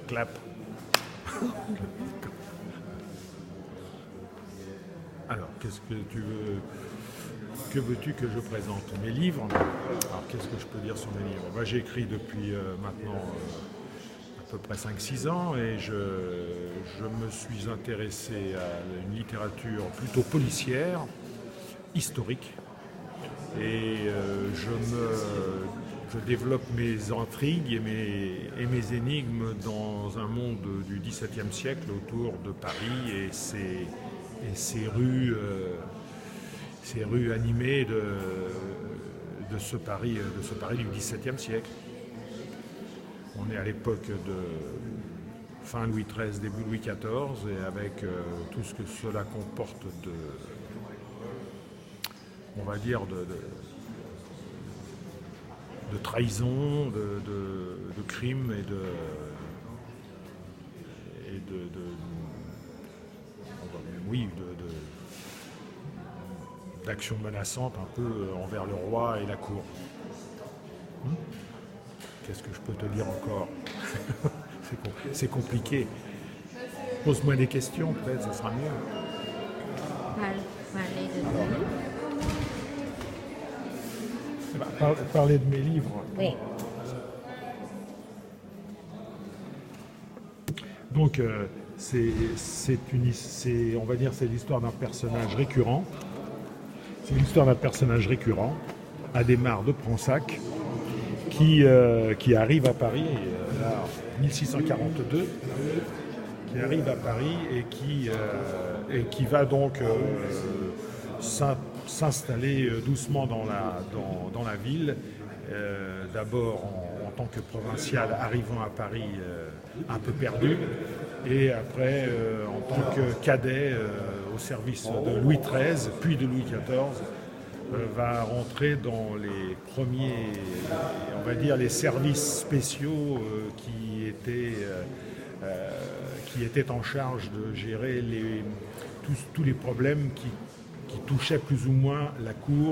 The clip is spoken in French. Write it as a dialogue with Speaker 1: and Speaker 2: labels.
Speaker 1: clap. Alors, qu'est-ce que tu veux? Que veux-tu que je présente? Mes livres. Alors, qu'est-ce que je peux dire sur mes livres? Moi, j'ai écrit depuis maintenant à peu près 5-6 ans et je me suis intéressé à une littérature plutôt policière, historique. Et je développe mes intrigues et mes énigmes dans un monde du XVIIe siècle autour de Paris et ses rues animées de ce Paris du XVIIe siècle. On est à l'époque de fin Louis XIII, début Louis XIV, et avec tout ce que cela comporte on va dire, de trahison, de crimes et d'actions menaçantes un peu envers le roi et la cour. Qu'est-ce que je peux te dire encore? C'est compliqué. Pose-moi des questions, peut-être, ça sera mieux. Parler de mes livres.
Speaker 2: Oui.
Speaker 1: Donc, on va dire, c'est l'histoire d'un personnage récurrent. C'est l'histoire d'un personnage récurrent, Adhémar de Pransac, qui arrive à Paris, en 1642, qui arrive à Paris et qui va donc s'installer doucement dans la ville, d'abord en tant que provincial arrivant à Paris un peu perdu, et après en tant que cadet au service de Louis XIII, puis de Louis XIV, va rentrer dans les premiers, on va dire, les services spéciaux qui étaient en charge de gérer tous les problèmes qui touchaient plus ou moins la cour